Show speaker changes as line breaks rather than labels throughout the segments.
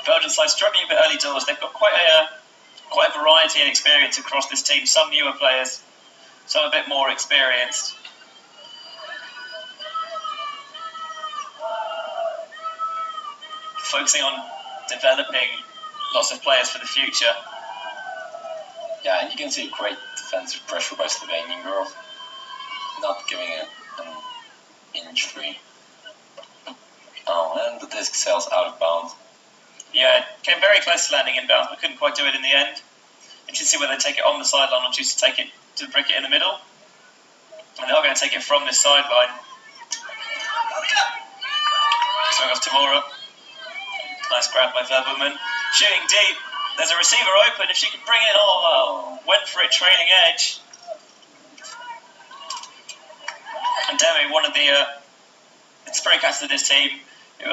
Belgian side struggling a bit early doors. They've got quite a variety and experience across this team. Some newer players, some a bit more experienced. Focusing on developing lots of players for the future.
Yeah, and you can see great defensive pressure by Slovenian girls, not giving it an inch free. Oh, and the disc sails out of bounds.
Yeah, it came very close to landing in bounds, but couldn't quite do it in the end. You can see whether they take it on the sideline or choose to take it to brick it in the middle. And they are going to take it from this sideline. Swing off Tamora. Nice grab by Verbuman. Shooting deep. There's a receiver open. If she can bring it, went for it, trailing edge. And Demi, one of the spray casters of this team, who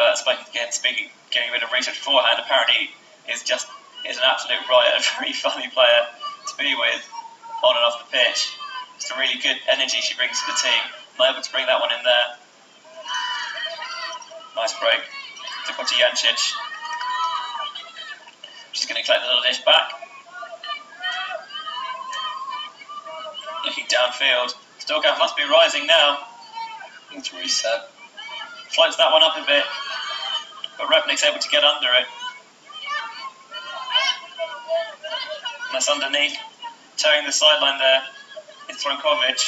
getting a bit of research beforehand, apparently is an absolute riot, a very funny player to be with on and off the pitch. Just a really good energy she brings to the team. Not able to bring that one in there. Nice break to Jancic. She's going to collect the little dish back. Looking downfield. Storgouw must be rising now.
It's reset.
Floats that one up a bit, but Repnik's able to get under it. That's underneath. Towing the sideline there is Tronkovic.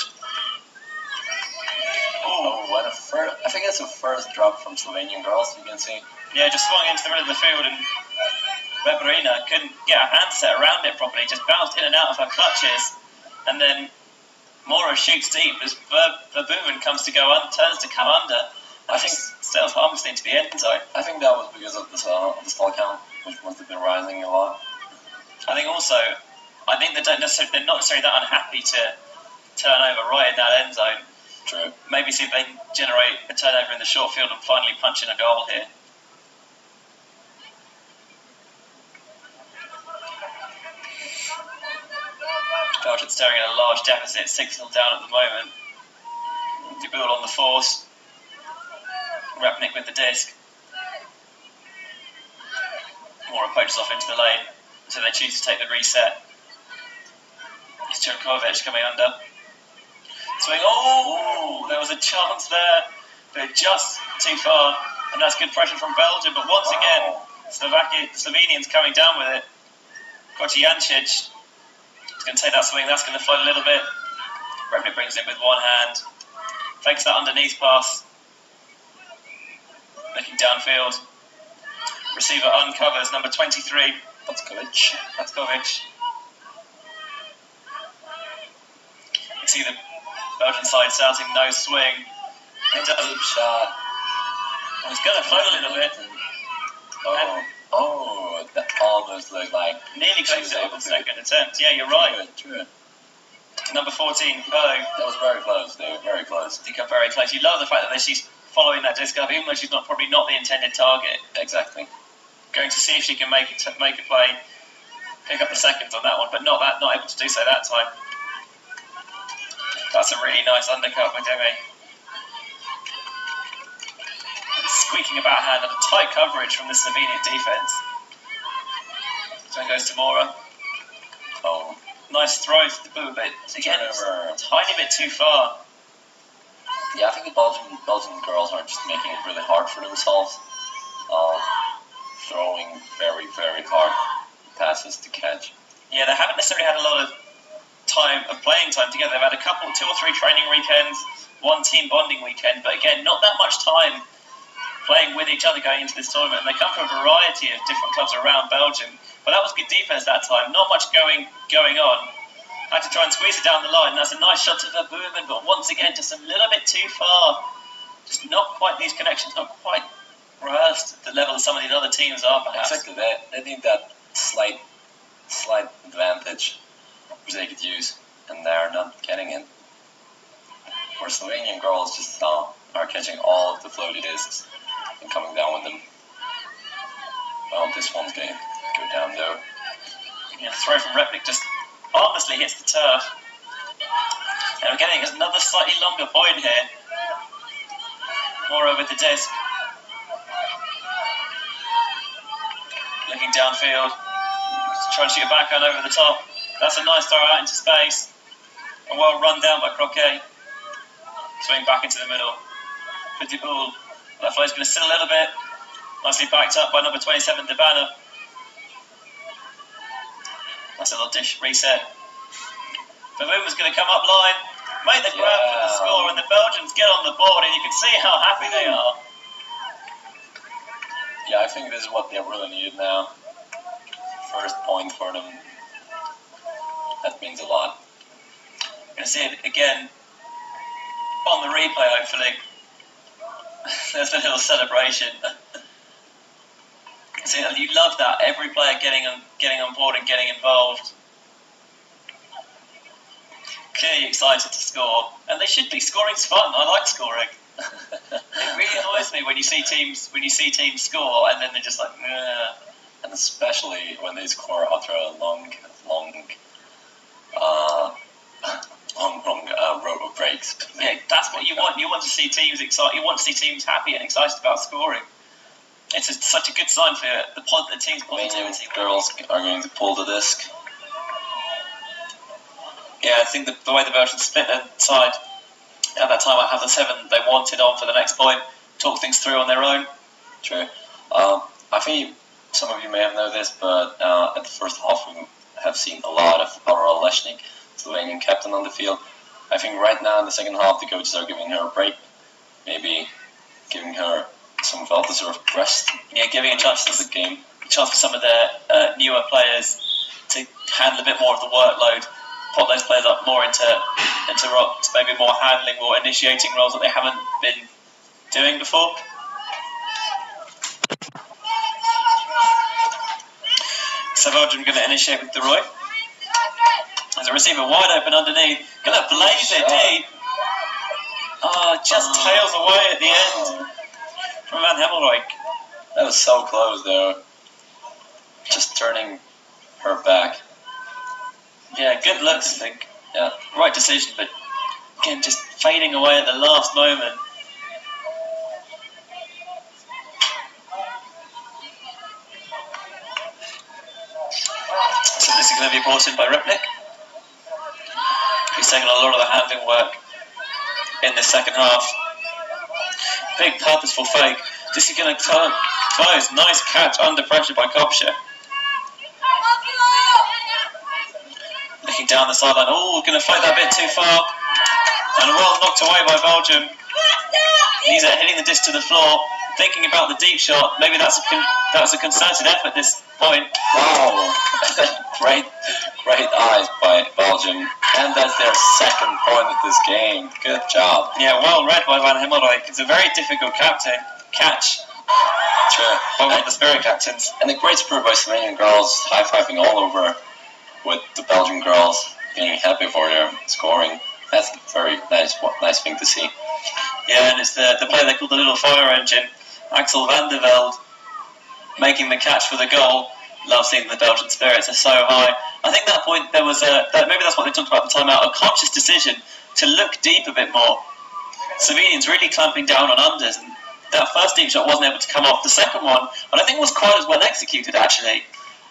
Oh, what a first! I think that's the first drop from Slovenian girls, you can see.
Yeah, just swung into the middle of the field and Weberina couldn't get her hand set around it properly, just bounced in and out of her clutches, and then Mora shoots deep as Verbuman comes to turns to come under. I think sails harmlessly into the end zone.
I think that was because of the stall count, which must have been rising a lot.
I think they're not necessarily that unhappy to turn over right in that end zone.
True.
Maybe see if they can generate a turnover in the short field and finally punch in a goal here. Belgium staring at a large deficit, 6-0 down at the moment. Duboul on the force. Repnik with the disc. Mora poaches off into the lane, so they choose to take the reset. It's Tronkovic coming under. Swing, there was a chance there, but just too far, and that's good pressure from Belgium, but once again, Slovenians coming down with it. Jancic is going to take that swing, that's going to float a little bit. Repnik brings it with one hand, fakes that underneath pass. Looking downfield. Receiver uncovers number 23. Patkovic. You see the Belgian side shouting no swing. It does.
Deep shot.
It's going to float a little bit.
That almost looked like
nearly close it on the second attempt. Yeah, you're right.
True.
Number 14, Bo.
That was very close. They were very close.
They come very close. You love the fact that she's following that disc up, even though she's probably not the intended target.
Exactly.
Going to see if she can make a play, pick up the seconds on that one, but not able to do so that time. That's a really nice undercut by Demi. Squeaking about hand and a tight coverage from the Slovenian defense. So it goes to Mora. Nice throw to the boot, but again, it's a tiny bit too far.
Yeah, I think the Belgian girls are just making it really hard for themselves. Throwing very, very hard passes to catch.
Yeah, they haven't necessarily had a lot of playing time together. They've had a couple, 2 or 3 training weekends, one team bonding weekend, but again, not that much time playing with each other going into this tournament. And they come from a variety of different clubs around Belgium, but that was good defense that time. Not much going on. Had to try and squeeze it down the line. That's a nice shot to Verbuman, but once again, just a little bit too far. Just not quite these connections, not quite rehearsed at the level of some of these other teams are, perhaps.
Exactly. They need that slight advantage which they could use, and they're not getting it. Where Slovenian girls just are catching all of the floaty discs and coming down with them. Well, this one's going to go down though.
Yeah, the throw from Repnik just harmlessly hits the turf. And we're getting another slightly longer point here. Mora with the disc. field. Try and shoot a backhand over the top. That's a nice throw out into space. And well run down by Croquet. Swing back into the middle. Pretty ball. Left flow's going to sit a little bit. Nicely backed up by number 27, Debana. That's a little dish reset. Baboon was going to come up line. Made the grab for the score, and the Belgians get on the board, and you can see how happy they are.
Yeah, I think this is what they really needed now. First point for them. That means a lot.
Going to see it again on the replay, hopefully. There's a little celebration. See, you love that. Every player getting on board and getting involved. Clearly excited to score, and they should be. Scoring's fun. I like scoring. It really annoys me when you see teams score and then they're just like, nah.
And especially when they score after a long road breaks.
Yeah, that's what you want. You want to see teams excited. You want to see teams happy and excited about scoring. It's such a good sign for the team's positivity.
Girls are going to pull the disc.
Yeah, I think the way the Belgians split their side at that time, I have the 7 they wanted on for the next point, talk things through on their own.
True. I think some of you may have known this, but at the first half we have seen a lot of Aurora Leshnik, Slovenian captain, on the field. I think right now in the second half the coaches are giving her a break, maybe giving her some well-deserved rest.
Yeah, giving a chance
to the game.
A chance for some of their newer players to handle a bit more of the workload, put those players up more into rocks, maybe more handling, more initiating roles that they haven't been doing before. So Belgium going to initiate with Roy. There's a receiver wide open underneath. Going to blaze it deep. Just tails away at the end from Van Hemmelrooy.
That was so close there. Just turning her back.
Yeah, good looks, I think.
Yeah.
Right decision, but again, just fading away at the last moment. So this is going to be brought in by Ripnik, who's taking a lot of the handling work in the second half. Big purposeful fake. This is going to close. Nice catch under pressure by Kopsha. Looking down the sideline. Oh, going to float that bit too far. And well knocked away by Belgium. He's hitting the disc to the floor, thinking about the deep shot. Maybe that was a concerted effort at this point.
Wow. great eyes by Belgium. And that's their second point of this game. Good job.
Yeah, well read by Van Hemmelrooy. It's a very difficult catch.
True.
By one of the Spirit captains.
And a great spurt by Slovenian girls, high-fiving all over with the Belgian girls, being happy for their scoring. That's a very nice thing to see.
Yeah, and it's the player they call the little fire engine, Axel van der Velde, making the catch for the goal. Love seeing the Belgian spirits are so high. I think that point there was maybe that's what they talked about at the timeout, a conscious decision to look deep a bit more. Slovenians really clamping down on unders, and that first deep shot wasn't able to come off. The second one, I don't think it was quite as well executed actually,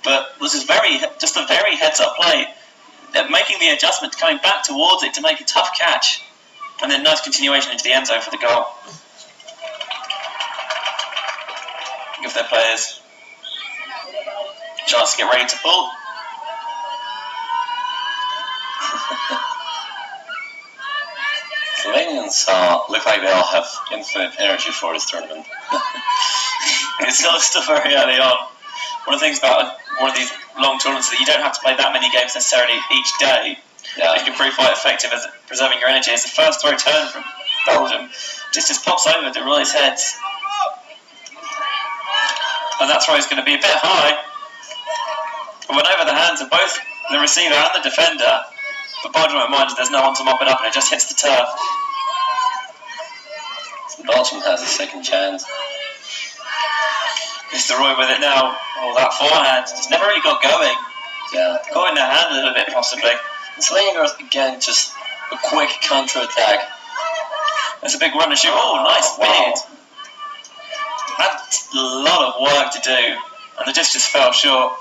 but was just a very heads-up play, making the adjustment, coming back towards it to make a tough catch, and then nice continuation into the end zone for the goal. Give their players a chance to get ready to pull.
Slovenians look like they all have infinite energy for this tournament.
It's still very early on. One of the things about one of these long tournaments is that you don't have to play that many games necessarily each day.
Yeah.
You can prove quite effective as preserving your energy. It's the first throw turn from Belgium. Just pops over to Roy's heads. And that throw is going to be a bit high. It went over the hands of both the receiver and the defender. But Belgium at mind, there's no one to mop it up and it just hits the turf.
So Belgium has a second chance.
Mr. Roy with it now. Oh, that forehand just never really got going.
Yeah.
Got in their hand a little bit possibly.
And Slovenia girls again just a quick counter attack.
There's a big run and shoot. Oh, nice
wow.
beard. That's a lot of work to do And the disc just fell short.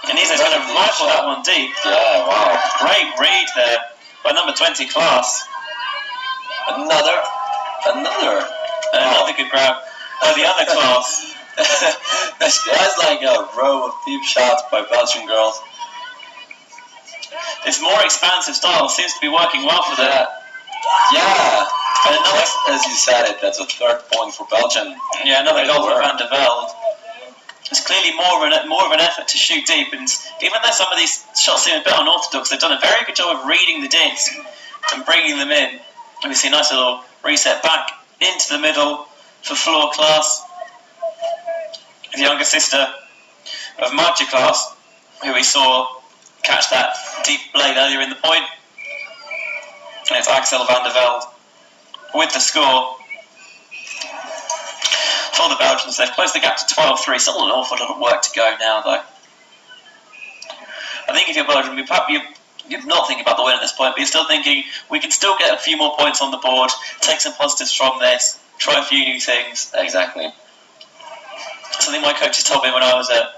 And Niza's going to rifle that one deep.
Yeah, wow.
Great read there by number 20 Class.
Another
good grab. Oh, the other Class.
That's like a row of deep shots by Belgian girls.
This more expansive style seems to be working well for them.
Yeah. And another, as you said it, that's a third point for Belgium.
Yeah, another goal for Van der Velde. It's clearly more of an effort to shoot deep, and even though some of these shots seem a bit unorthodox, they've done a very good job of reading the disc and bringing them in. And we see a nice little reset back into the middle for Floor Class, the younger sister of Marja Class, who we saw catch that deep blade earlier in the point. And it's Axel Van der Velde with the score. For the Belgians, they've closed the gap to 12-3. Still an awful lot of work to go now, though. I think if you're Belgium, you're not thinking about the win at this point, but you're still thinking we can still get a few more points on the board, take some positives from this, try a few new things.
Exactly.
Something my coaches told me when I was at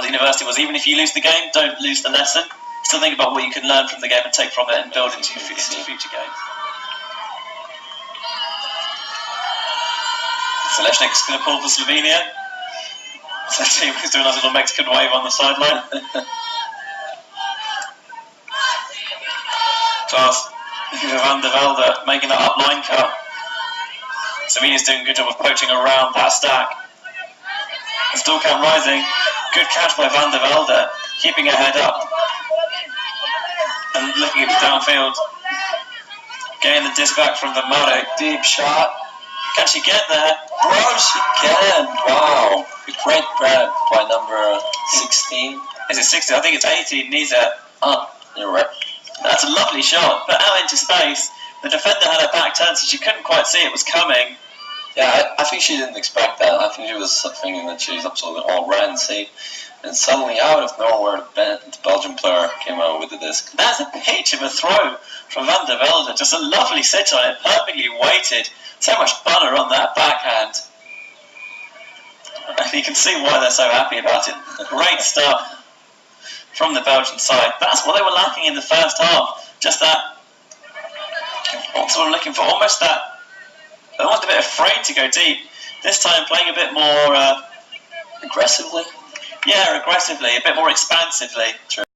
university was even if you lose the game, don't lose the lesson. Still think about what you can learn from the game and take from it and build into future games. Selešnik's going to pull for Slovenia. So the team is doing a nice little Mexican wave on the sideline. Class Van der Velde making that up line cut. Slovenia's doing a good job of poaching around that stack. And still count rising. Good catch by Van der Velde, keeping her head up. And looking at the downfield. Getting the disc back from the Marek.
Deep shot.
Can she get there?
Bro, she can. Wow. A great grab by number 16.
Is it 16? I think it's 18. Niza.
Oh, you're right.
That's a lovely shot, but out into space. The defender had her back turned, so she couldn't quite see it was coming.
Yeah, I think she didn't expect that. I think she was thinking that she's absolutely all rancy. And suddenly, out of nowhere, the Belgian player came out with the disc.
That's a peach of a throw from Van der Velde. Just a lovely sit on it, perfectly weighted. So much butter on that backhand. And you can see why they're so happy about it. Great stuff from the Belgian side. That's what they were lacking in the first half. Just that, what's what I'm looking for, almost that, almost a bit afraid to go deep. This time playing a bit more
aggressively.
Yeah, aggressively, a bit more expansively.
True.